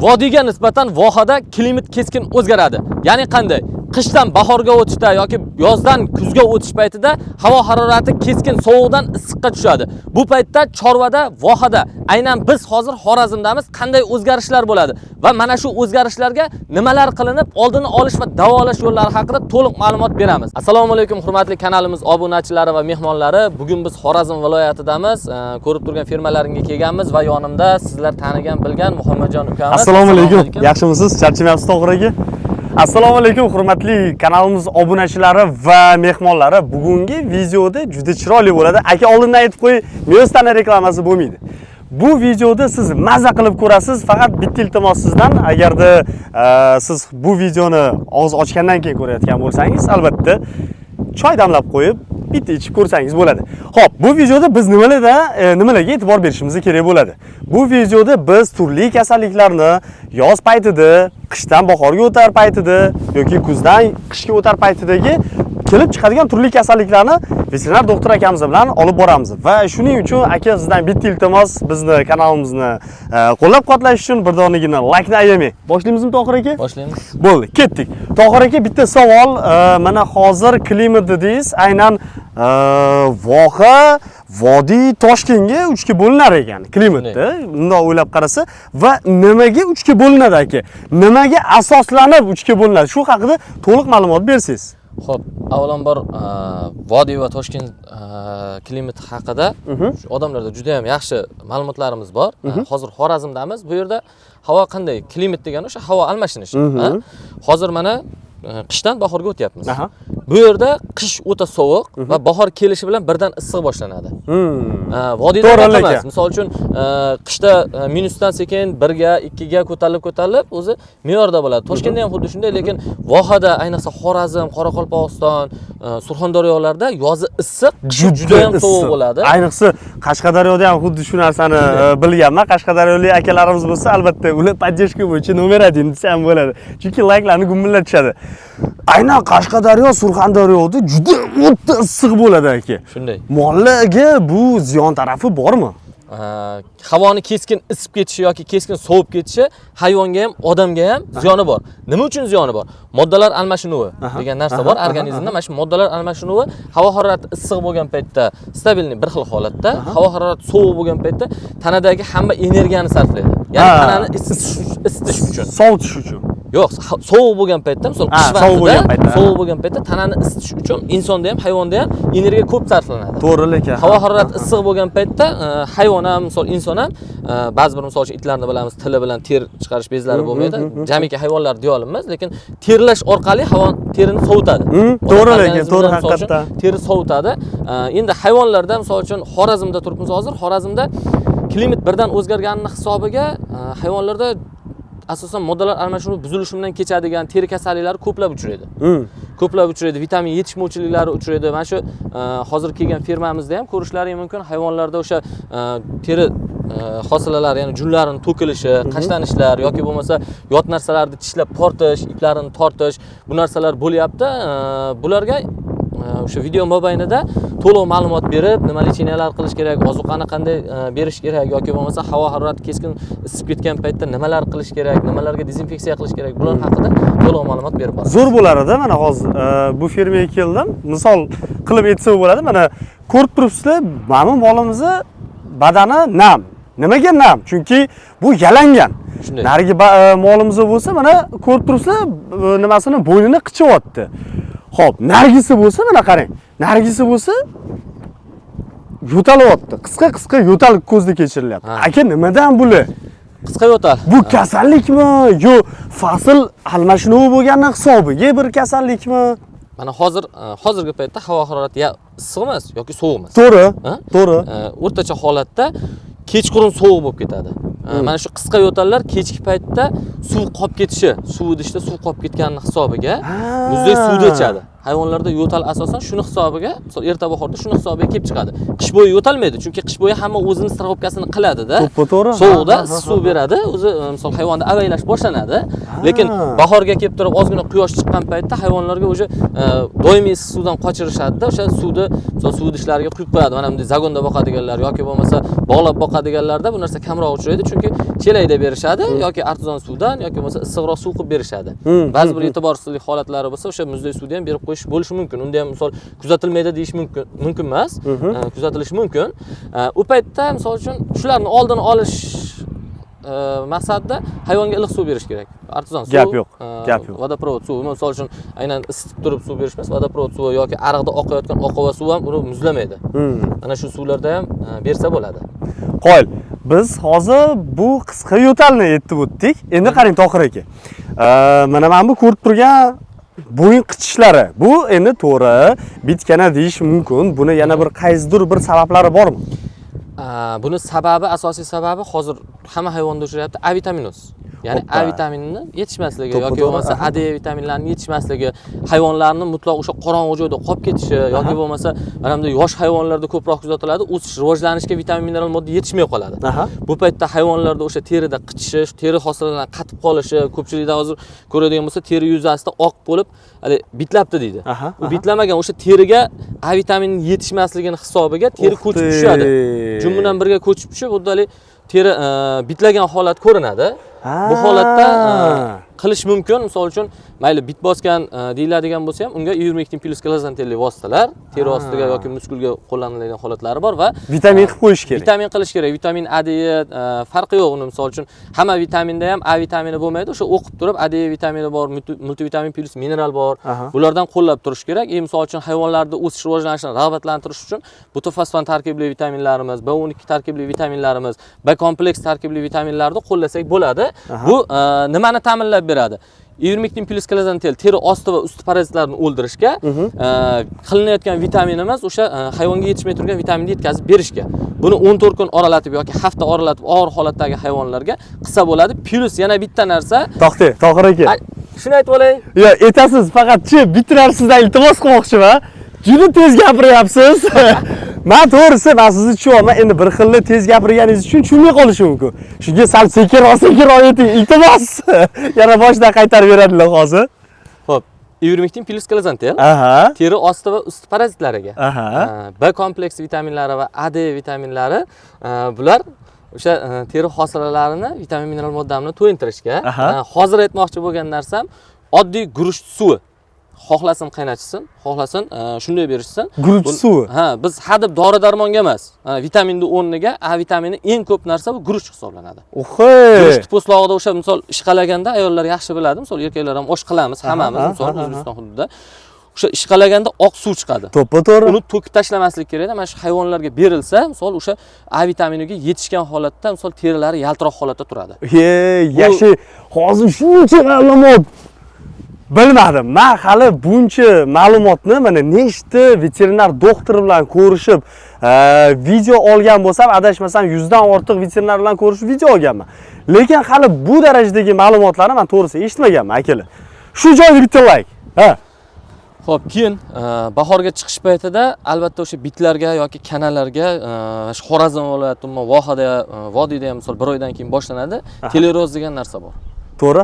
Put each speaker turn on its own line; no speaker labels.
vodiyga nisbatan vohada klimat keskin o'zgaradi. Ya'ni qanday? Qishdan bahorga o'tishda yoki yozdan kuzga o'tish paytida havo harorati keskin sovuqdan issiqqa tushadi. Bu paytda chorvada, vohada, aynan biz hozir Xorazmdamiz, qanday o'zgarishlar bo'ladi va mana shu o'zgarishlarga nimalar qilinib, oldini olish va davolash yo'llari haqida to'liq ma'lumot beramiz. Assalomu alaykum hurmatli kanalimiz obunachilari va mehmonlari. Bugun biz Xorazm viloyatidamiz. Ko'rib turgan firmalaringga kelganmiz va yonimda sizlar tanigan, bilgan Muhammadjon ukamiz.
Assalomu alaykum. Yaxshimisiz? Charchamayapsiz Tohir aka? Assalomu alaykum hurmatli kanalimiz obunachilari va mehmonlari. Bugungi videoda juda chiroyli bo'ladi. Aka oldindan aytib qo'y, Miyostana reklamasi bo'lmaydi. Bu videoda siz maza qilib ko'rasiz. Faqat bitta iltimos sizdan, agarda siz bu videoni og'iz ochgandan keyin ko'rayotgan bo'lsangiz, albatta choy damlab qo'yib bitta ichib ko'rsangiz bo'ladi. Xo'p, bu videoda biz nimalarga e'tibor berishimiz kerak bo'ladi? Bu videoda biz turli kasalliklarni yoz paytida, qishdan bahorga o'tar paytida yoki kuzdan qishga o'tar paytidagi kelib chiqadigan turli kasalliklarni veterinar doktor akamiz bilan olib boramiz. Va shuning uchun aka sizdan bitta iltimos, bizni kanalimizni qo'llab-quvvatlash uchun bir donigina like-ni ayamang. Boshlaymizmi Tohir aka?
Boshlaymiz.
Bo'ldi, ketdik. Tohir aka, bitta savol, mana hozir klimat dedingiz, aynan voha, vodiy, Toshkentga 3 ga bo'linar ekan klimatda. Bunday o'ylab qarasa va nimaga 3 ga bo'linadi aka? Nimaga asoslanib 3 ga bo'linadi? Shu haqida to'liq ma'lumot bersangiz.
Xo'p, avvalambor vodiy va Toshkent klimati haqida odamlarda juda ham yaxshi ma'lumotlarimiz bor. Hozir Xorazmdamiz. Bu yerda havo qanday? Klimat degani o'sha havo almashinishi. Hozir mana qishdan bahorga o'tyapmiz. Bu yerda qish o'ta sovuq va bahor kelishi bilan birdan issiq boshlanadi. Vodiyda emas. Misol uchun qishda minusdan sekin 1 ga, 2 ga ko'tarilib o'zi me'yorda bo'ladi. Toshkentda ham xuddi shunday, lekin vohada, ayniqsa Xorazm, Qoraqalpog'iston, Surxondaryolarda yozi issiq, juda ham sovuq bo'ladi.
Ayniqsa Qashqadaryoda ham xuddi shu narsani bilganman. Qashqadaryolik akalarimiz bo'lsa, albatta ular podдержка bo'yicha nomer 1 desa ham bo'ladi. Chunki like-larni gumillatishadi. Aynan Qashqadaryo, Surxondaryoda juda o'ta issiq bo'ladi aka.
Shunday.
Mollarga bu ziyon tarafi bormi?
Havoni keskin isib ketishi yoki keskin sovib ketishi hayvonga ham, odamga ham ziyoni bor. Nima uchun ziyoni bor? Moddalar almashinuvi degan narsa bor organizmda. Mana shu moddalar almashinuvi havo harorati issiq bo'lgan paytda stabilniy bir xil holatda, havo harorati sovuq bo'lgan paytda tanadagi hamma energiyani sarflaydi. Ya'ni tanani isitish uchun,
sovutish uchun.
Yo'q, sovuq bo'lgan paytda, misol qish vaqtida sovuq bo'lgan paytda tanani isitish uchun insonda ham, hayvonda ham energiya ko'p sarflanadi.
To'g'ri lekin.
Havo harorati issiq bo'lgan paytda hayvon ham, misol inson ham, ba'zi bir misol uchun itlarni bilamiz, tili bilan ter chiqarish bezlari bo'lmaydi. Jamiki hayvonlar deya olamiz, lekin terlash orqali hayvon terini sovutadi.
To'g'ri lekin, to'g'ri haqiqatda.
Teri sovutadi. Endi hayvonlarda misol uchun Xorazmda turibmiz hozir. Xorazmda klimat birdan o'zgarganining hisobiga hayvonlarda asosan moddalar almashinuvi buzilishi bilan kechadigan teri kasalliklari ko'plab uchraydi. Ko'plab uchraydi, vitamin yetishmovchiliklari uchraydi. Mana shu hozir kelgan firmamizda ham ko'rishlaringiz mumkin. Hayvonlarda o'sha teri hosilalari, ya'ni junlarini to'kilishi, qashlanishlar yoki bo'lmasa yot narsalarni tishlab tortish, iplarini tortish, bu narsalar bo'lyapti. Bularga o'sha video mobaynida to'liq ma'lumot berib, nima lecheniyalar qilish kerak, ozuqani qanday berish kerak yoki bo'lmasa havo harorati keskin isib ketgan paytda nimalar qilish kerak, nimalarga dezinfeksiya qilish kerak, bular haqida to'liq ma'lumot berib boramiz. Zo'r
bo'lar-edi. Mana hozir bu firmaga keldim. Misol qilib aytsa bo'ladi. Mana ko'rib turibsizlar, mana molimizni badani nam. Nimaga nam? Chunki bu yalangan. Narigi molimiz bo'lsa, mana ko'rib turibsizlar, nimasini bo'ynini qichiryapti. Xo'p, nargisi bo'lsa, mana qarang. Nargisi bo'lsa yo'talyapti. Qisqa yo'tal ko'zda kechirilyapti. Aka, nimadan bular?
Qisqa yo'tal.
Bu kasallikmi yo fasl almashinuvi bo'lganning hisobiga bir kasallikmi?
Mana hozirgi paytda havo harorati ya issiq emas yoki sovuq emas.
To'g'ri.
O'rtacha holatda kechqurun sovuq bo'lib ketadi. Mana shu qisqa yo'tallar kechki paytda suv qolib ketishi, suv idishda suv qolib ketganining hisobiga muzdek suvda ichadi hayvonlarda yo'tal asosan shuni hisobiga, misol erta bahorda shuni hisobiga kelib chiqadi. Qish bo'yi yo'talmaydi, chunki qish bo'yi hamma o'zini strahopkasini qiladi-da.
To'g'ri.
Sovuqda suv beradi, o'zi misol hayvonda avaylash boshlanadi. Lekin bahorga kelib turib ozgina quyosh chiqqan paytda hayvonlarga o'sha doimiy suvdan qochirishadi-da, o'sha suvni misol suv idishlariga quyib qo'yadi. Mana bunday zagonda boqadiganlar yoki bo'lmasa bog'lab boqadiganlarda bu narsa kamroq uchraydi, chunki chelakda berishadi yoki artizon suvdan yoki bo'lmasa issiqroq suv qilib berishadi. Ba'zi bir e'tiborsizlik holatlari bo'lsa, o'sha muzday suvni ham berib qo'yish bo'lishi mumkin. Unda ham misol kuzatilmaydi deyish mumkin emas. Kuzatilishi mumkin. U paytda misol uchun shularni oldini olish maqsadida hayvonga iliq suv berish kerak. Artizon suv.
Gap yo'q.
Vodoprovod suvi, misol uchun aynan isitib turib suv berish emas, vodoprovod suvi yoki ariqda oqayotgan oqova suv ham uni muzlamaydi. Ana shu suvlarda ham bersa bo'ladi.
Qo'yil. Biz hozir bu qisqa yo'talni yetib o'tdik. Endi qarang Tohir aka. Mana men bu ko'rib turgan bo'yin qichishlari. Bu endi to'g'ri bitkana deyish mumkin. Buni yana bir qaysidir bir sabablari bormi?
Buni sababi, asosiy sababi hozir hamma hayvonda uchrayapti, A vitaminoz. Ya'ni A vitaminini yetishmasligi yoki bo'lmasa A, D vitaminlarini yetishmasligi, hayvonlarning mutlaq o'sha qorong'u joyda qolib ketishi yoki bo'lmasa mana bunday yosh hayvonlarda ko'proq kuzatiladi, o'sish, rivojlanishga vitamin, mineral modda yetishmay qoladi. Bu paytda hayvonlarda o'sha terida qichishish, teri hosilalarini qatib qolishi, ko'pchilikda hozir ko'radigan bo'lsa, teri yuzasida oq bo'lib, hali bitlabdi deydi. U bitlamagan o'sha teriga A vitamini yetishmasligini hisobiga teri ko'chib tushadi. Jun bilan birga ko'chib tushib, uddalik teri bitlagan holat ko'rinadi. Bu holatda qilish mumkin. Misol uchun, mayli bit bosgan deyiladigan bo'lsa ham, unga ivermektin plus glazantelli vositalar teri ostiga yoki muskulga qo'llaniladigan holatlari bor va
vitamin qilib qo'yish kerak.
Vitamin qilish kerak. Vitamin A, D farqi yo'q uni. Misol uchun, hamma vitaminda ham A vitamini bo'lmaydi. O'sha o'qib turib A, D vitamini bor, multivitamin plus mineral bor. Bulardan qo'llab turish kerak. Misol uchun, hayvonlarda o'sish rivojlanishini rag'batlantirish uchun butofosfan tarkibli vitaminlarimiz, B12 tarkibli vitaminlarimiz, B kompleks tarkibli vitaminlarni qo'llasak bo'ladi. Bu nimani ta'minlab beradi? Ivermektin plus glazantel teri osti va usti parazitlarni o'ldirishga, qilinayotgan vitaminimiz o'sha hayvonga yetishmay turgan vitaminni yetkazib berishga. Buni 14 kun oralatib yoki hafta oralatib og'ir holatdagi hayvonlarga qilsa bo'ladi. Plus yana bitta narsa.
Tohir aka.
Shuni aytib olay.
Yo'q, aytasiz, faqat bitirar sizdan iltimos qilmoqchiman. Juda tez gapiryapsiz. Men to'g'risi, men sizni tushunyapman. Endi bir xilli tez gapirganingiz uchun tushunmay qolishi mumkin. Shunga sal sekinroq ayting, iltimos. Yana boshdan qaytarib beradilar hozir.
Xo'p, ivermektin plus glazantel teri osti va usti parazitlariga, B kompleks vitaminlari va A, D vitaminlari bular o'sha teri hosilalarini vitamin, mineral moddalarini to'yintirishga. Hozir aytmoqchi bo'lgan narsam oddiy guruch suvi. Xohlasin qaynatishsin, xohlasin shunday berishsin.
Guruch suvi.
Biz hadeb dori-darmonga emas, vitaminning o'rniga A vitamini eng ko'p narsa bu guruch hisoblanadi. Guruch po'stlog'ida o'sha misol ishqalaganda ayollar yaxshi biladi, misol erkaklar ham osh qilamiz, hammamiz misol O'zbekiston hududida. O'sha ishqalaganda oq suv chiqadi.
To'g'ri.
Uni to'kib tashlamaslik kerak. Mana shu hayvonlarga berilsa, misol o'sha A vitaminiga yetishgan holatda misol terilari yaltiroq holatda turadi.
Yaxshi, hozir shuncha ma'lumot bilmadim. Men hali buncha ma'lumotni mana nechta veterinar doktor bilan ko'rishib, video olgan bo'lsam, adashmasam 100 dan ortiq veterinar bilan ko'rishib video olganman. Lekin hali bu darajadagi ma'lumotlarni men to'g'risi eshitmaganman, akalar. Shu joyda bitta like.
Xo'p, keyin bahorga chiqish paytida albatta o'sha bitlarga yoki kanalarga Xorazm viloyati umuman vohada, vodiyda ham misol bir oydan keyin boshlanadi. Teleroz degan narsa bor.
To'g'ri?